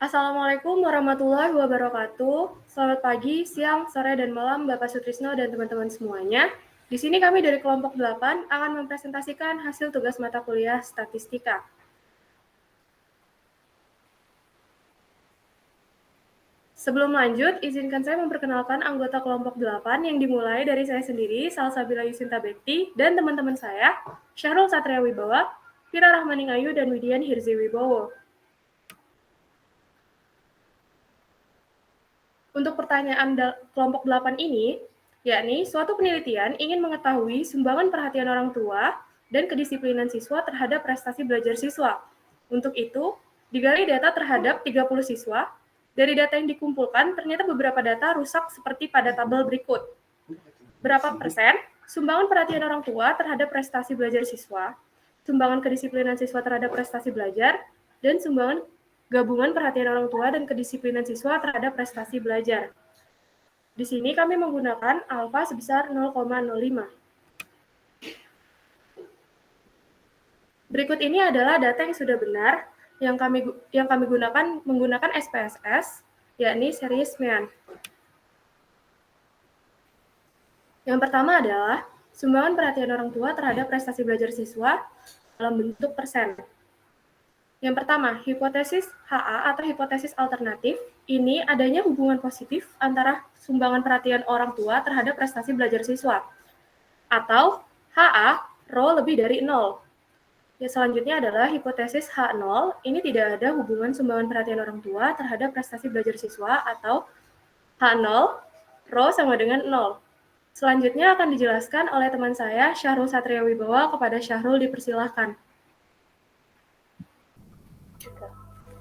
Assalamualaikum warahmatullahi wabarakatuh. Selamat pagi, siang, sore, dan malam Bapak Sutrisno dan teman-teman semuanya. Di sini kami dari kelompok 8 akan mempresentasikan hasil tugas mata kuliah statistika. Sebelum lanjut, izinkan saya memperkenalkan anggota kelompok 8 yang dimulai dari saya sendiri, Salsabila Yusinta Bekti, dan teman-teman saya, Syahrul Satria Wibawa, Fira Rahmaning Ayu, dan Widian Hirzi Wibowo. Untuk pertanyaan kelompok 8 ini, yakni suatu penelitian ingin mengetahui sumbangan perhatian orang tua dan kedisiplinan siswa terhadap prestasi belajar siswa. Untuk itu, digali data terhadap 30 siswa. Dari data yang dikumpulkan, ternyata beberapa data rusak seperti pada tabel berikut. Berapa persen sumbangan perhatian orang tua terhadap prestasi belajar siswa, sumbangan kedisiplinan siswa terhadap prestasi belajar, dan sumbangan gabungan perhatian orang tua dan kedisiplinan siswa terhadap prestasi belajar. Di sini kami menggunakan alfa sebesar 0,05. Berikut ini adalah data yang sudah benar yang kami gunakan menggunakan SPSS, yakni series MEAN. Yang pertama adalah sumbangan perhatian orang tua terhadap prestasi belajar siswa dalam bentuk persen. Yang pertama, hipotesis HA atau hipotesis alternatif, ini adanya hubungan positif antara sumbangan perhatian orang tua terhadap prestasi belajar siswa. Atau HA, rho lebih dari 0. Ya, selanjutnya adalah hipotesis H0, ini tidak ada hubungan sumbangan perhatian orang tua terhadap prestasi belajar siswa atau H0, rho sama dengan 0. Selanjutnya akan dijelaskan oleh teman saya, Syahrul Satria Wibawa. Kepada Syahrul dipersilahkan.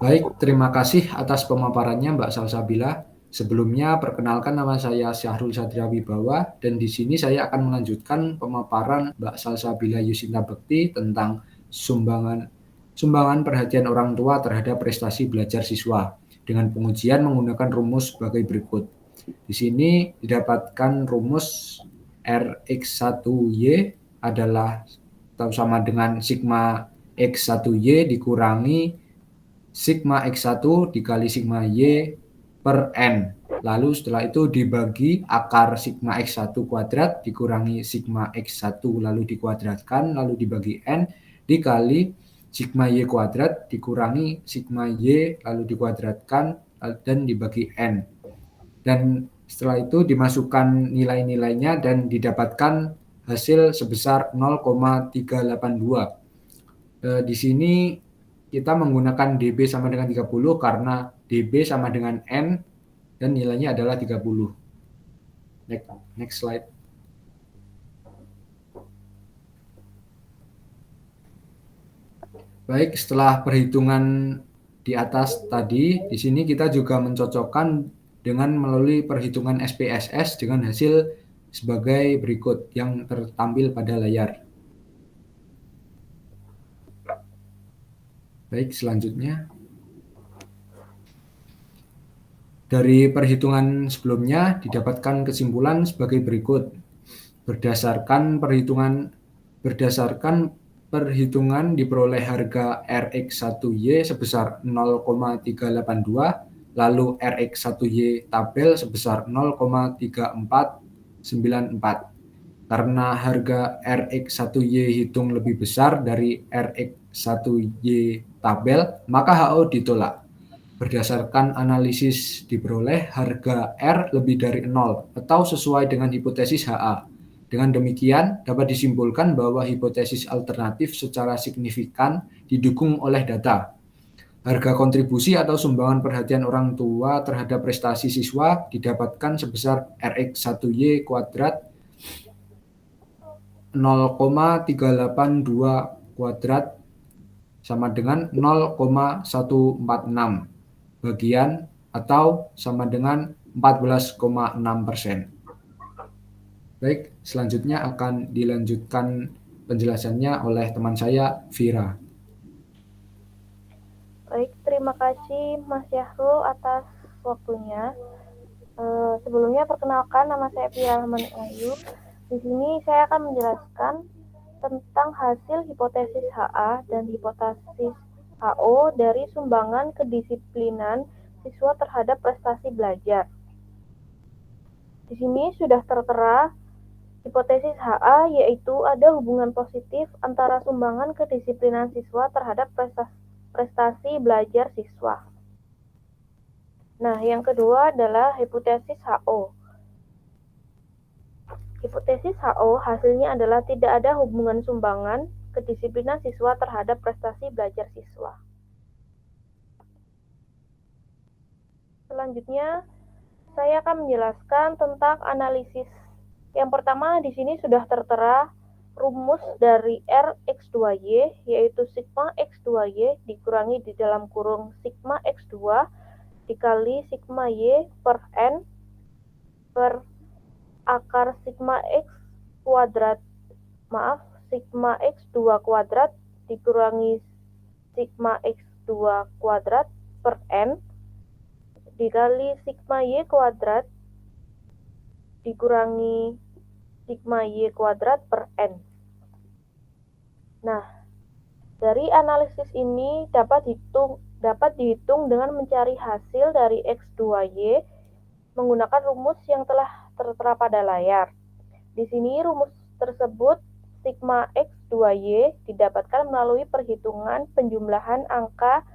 Baik, terima kasih atas pemaparannya Mbak Salsabila. Sebelumnya, perkenalkan nama saya Syahrul Satria Wibawa, dan di sini saya akan melanjutkan pemaparan Mbak Salsabila Yusinta Bekti tentang sumbangan perhatian orang tua terhadap prestasi belajar siswa dengan pengujian menggunakan rumus sebagai berikut. Di sini didapatkan rumus Rx1Y adalah sama dengan sigma X1Y dikurangi sigma X1 dikali sigma Y per N. Lalu setelah itu dibagi akar sigma X1 kuadrat dikurangi sigma X1 lalu dikuadratkan lalu dibagi N dikali sigma Y kuadrat dikurangi sigma Y lalu dikuadratkan dan dibagi N. Dan setelah itu dimasukkan nilai-nilainya dan didapatkan hasil sebesar 0,382. Di sini kita menggunakan DB sama dengan 30 karena DB sama dengan N dan nilainya adalah 30. Next slide. Baik, setelah perhitungan di atas tadi, di sini kita juga mencocokkan dengan melalui perhitungan SPSS dengan hasil sebagai berikut yang tertampil pada layar. Baik, selanjutnya. Dari perhitungan sebelumnya didapatkan kesimpulan sebagai berikut. Berdasarkan perhitungan diperoleh harga Rx1Y sebesar 0,382, lalu Rx1Y tabel sebesar 0,3494. Karena harga Rx1Y hitung lebih besar dari Rx1Y tabel, maka HO ditolak. Berdasarkan analisis diperoleh harga R lebih dari 0 atau sesuai dengan hipotesis HA. Dengan demikian, dapat disimpulkan bahwa hipotesis alternatif secara signifikan didukung oleh data. Harga kontribusi atau sumbangan perhatian orang tua terhadap prestasi siswa didapatkan sebesar Rx1Y kuadrat 0,382 kuadrat sama dengan 0,146 bagian atau sama dengan 14,6%. Baik, selanjutnya akan dilanjutkan penjelasannya oleh teman saya, Vira. Baik, terima kasih Mas Syahrul atas waktunya. Sebelumnya perkenalkan, nama saya Fira Rahmaning Ayu. Di sini saya akan menjelaskan tentang hasil hipotesis HA dan hipotesis HO dari sumbangan kedisiplinan siswa terhadap prestasi belajar. Di sini sudah tertera hipotesis HA, yaitu ada hubungan positif antara sumbangan kedisiplinan siswa terhadap prestasi belajar siswa. Nah, yang kedua adalah hipotesis HO. Hipotesis HO hasilnya adalah tidak ada hubungan sumbangan kedisiplinan siswa terhadap prestasi belajar siswa. Selanjutnya, saya akan menjelaskan tentang analisis. Yang pertama, di sini sudah tertera rumus dari Rx2Y, yaitu sigma X2Y dikurangi di dalam kurung sigma X2 dikali sigma Y per N per akar sigma X kuadrat, sigma X2 kuadrat dikurangi sigma X2 kuadrat per N dikali sigma Y kuadrat dikurangi sigma Y kuadrat per N. Nah, dari analisis ini dapat dihitung dengan mencari hasil dari X2Y menggunakan rumus yang telah tertera pada layar. Di sini rumus tersebut sigma X2Y didapatkan melalui perhitungan penjumlahan angka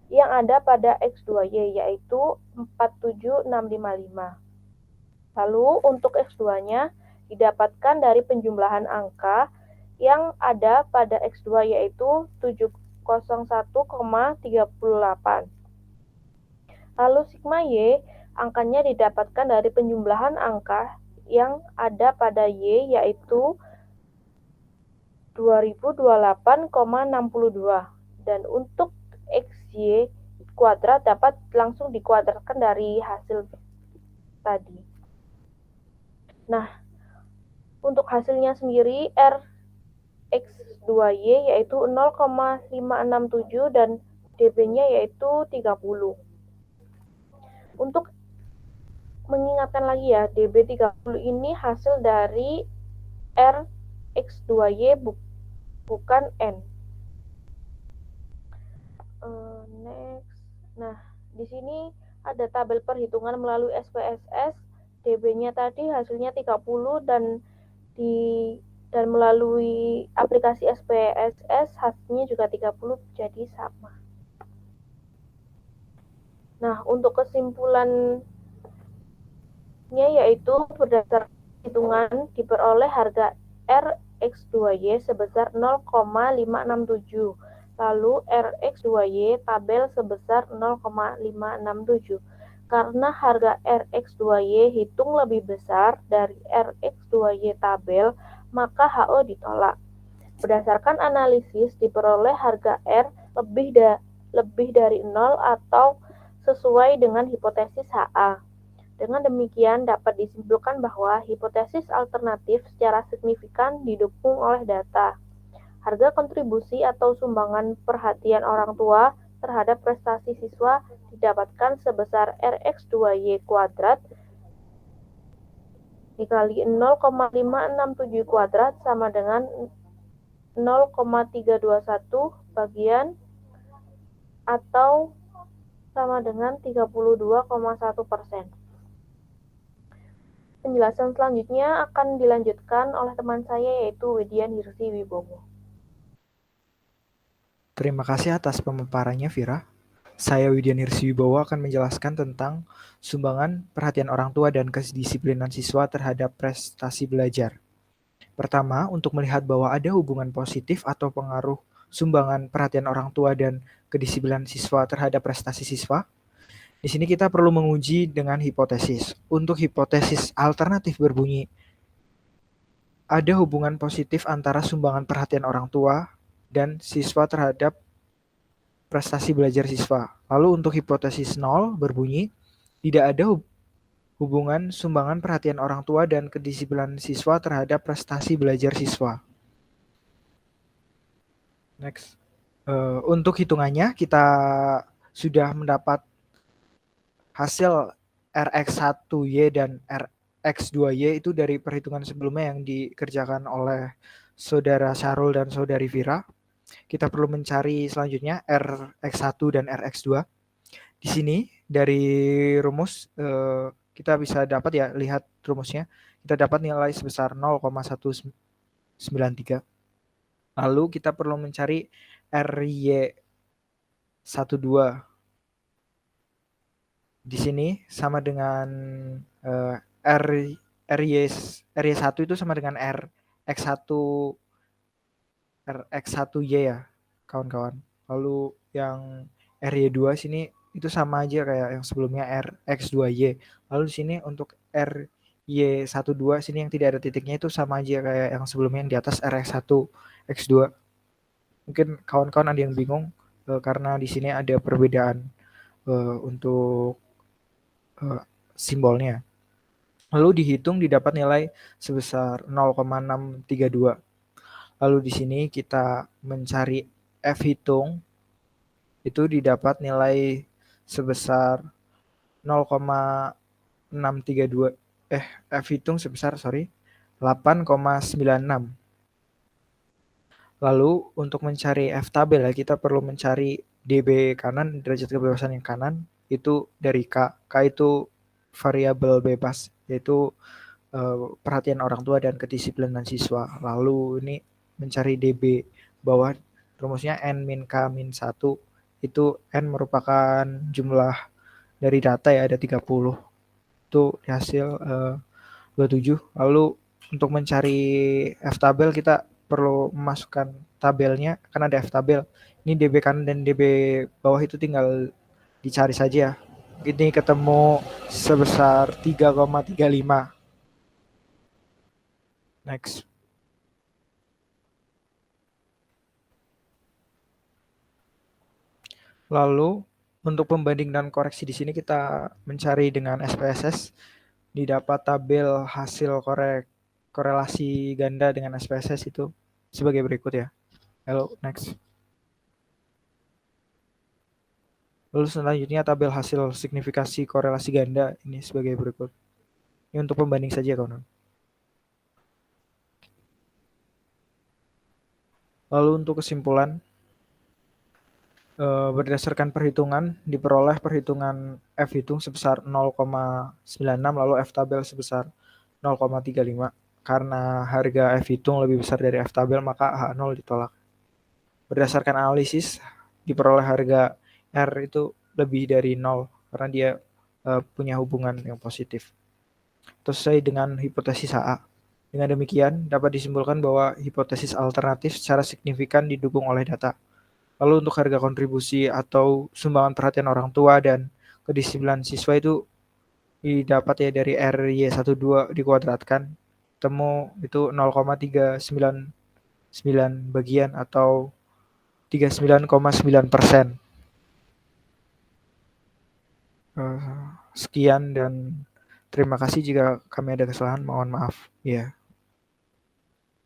yang ada pada X2Y, yaitu 47655. Lalu untuk X2-nya didapatkan dari penjumlahan angka yang ada pada X2, yaitu 701,38. Lalu sigma Y angkanya didapatkan dari penjumlahan angka yang ada pada Y, yaitu 2028,62. Dan untuk XY kuadrat dapat langsung dikuadratkan dari hasil tadi. Nah, untuk hasilnya sendiri Rx2Y yaitu 0,567 dan dB-nya yaitu 30. Untuk mengingatkan lagi ya, dB30 ini hasil dari Rx2Y bukan N. Next. Nah, di sini ada tabel perhitungan melalui SPSS. dB-nya tadi hasilnya 30 dan melalui aplikasi SPSS hasilnya juga 30, jadi sama. Nah, untuk kesimpulannya yaitu berdasarkan hitungan diperoleh harga Rx2Y sebesar 0,567. Lalu Rx2Y tabel sebesar 0,567. Karena harga Rx2Y hitung lebih besar dari Rx2Y tabel, maka HO ditolak. Berdasarkan analisis diperoleh harga R lebih dari 0 atau sesuai dengan hipotesis HA. Dengan demikian dapat disimpulkan bahwa hipotesis alternatif secara signifikan didukung oleh data. Harga kontribusi atau sumbangan perhatian orang tua terhadap prestasi siswa didapatkan sebesar Rx2Y kuadrat dikali 0,567 kuadrat sama dengan 0,321 bagian atau sama dengan 32,1%. Penjelasan selanjutnya akan dilanjutkan oleh teman saya yaitu Widyan Hirsi Wibowo. Terima kasih atas pemaparannya, Vira. Saya Widyan Hirsi Wibowo akan menjelaskan tentang sumbangan perhatian orang tua dan kedisiplinan siswa terhadap prestasi belajar. Pertama, untuk melihat bahwa ada hubungan positif atau pengaruh sumbangan perhatian orang tua dan kedisiplinan siswa terhadap prestasi siswa, di sini kita perlu menguji dengan hipotesis. Untuk hipotesis alternatif berbunyi, ada hubungan positif antara sumbangan perhatian orang tua dan siswa terhadap prestasi belajar siswa. Lalu untuk hipotesis 0 berbunyi, tidak ada hubungan sumbangan perhatian orang tua dan kedisiplinan siswa terhadap prestasi belajar siswa. Next. Untuk hitungannya kita sudah mendapat hasil Rx1Y dan Rx2Y itu dari perhitungan sebelumnya yang dikerjakan oleh Saudara Syarul dan Saudari Vira. Kita perlu mencari selanjutnya Rx1 dan Rx2. Di sini dari rumus kita bisa dapat ya, lihat rumusnya. Kita dapat nilai sebesar 0,193. Lalu kita perlu mencari RY12. Di sini sama dengan RY1 itu sama dengan RX1Y ya, kawan-kawan. Lalu yang RY2 sini itu sama aja kayak yang sebelumnya RX2Y. Lalu di sini untuk RY12 sini yang tidak ada titiknya itu sama aja kayak yang sebelumnya yang di atas RX1X2. Mungkin kawan-kawan ada yang bingung karena di sini ada perbedaan untuk simbolnya. Lalu dihitung didapat nilai sebesar 0,632. Lalu di sini kita mencari F hitung, itu didapat nilai sebesar 0,632. F hitung sebesar 8,96. Lalu untuk mencari F tabel ya, kita perlu mencari DB kanan, derajat kebebasan yang kanan, itu dari K. K itu variabel bebas, yaitu perhatian orang tua dan kedisiplinan siswa. Lalu ini mencari DB bawah, rumusnya N min K min 1. Itu N merupakan jumlah dari data ya, ada 30. Itu di hasil 27. Lalu untuk mencari F tabel kita perlu memasukkan tabelnya, kan ada F tabel. Ini DB kanan dan DB bawah itu tinggal dicari saja. Ini ketemu sebesar 3,35. Next. Lalu untuk pembanding dan koreksi di sini kita mencari dengan SPSS, didapat tabel hasil korelasi ganda dengan SPSS itu sebagai berikut ya. Lalu next. Lalu selanjutnya tabel hasil signifikasi korelasi ganda ini sebagai berikut. Ini untuk pembanding saja kawan. Lalu untuk kesimpulan, berdasarkan perhitungan diperoleh perhitungan F hitung sebesar 0,96, lalu F tabel sebesar 0,35. Karena harga F hitung lebih besar dari F tabel maka H0 ditolak. Berdasarkan analisis diperoleh harga R itu lebih dari 0 karena dia punya hubungan yang positif. Itu sesuai dengan hipotesis HA. Dengan demikian dapat disimpulkan bahwa hipotesis alternatif secara signifikan didukung oleh data. Lalu untuk harga kontribusi atau sumbangan perhatian orang tua dan kedisiplinan siswa itu didapat ya dari RY12 dikuadratkan, temu itu 0,399 bagian atau 39,9%. Sekian dan terima kasih jika kami ada kesalahan, mohon maaf. Ya.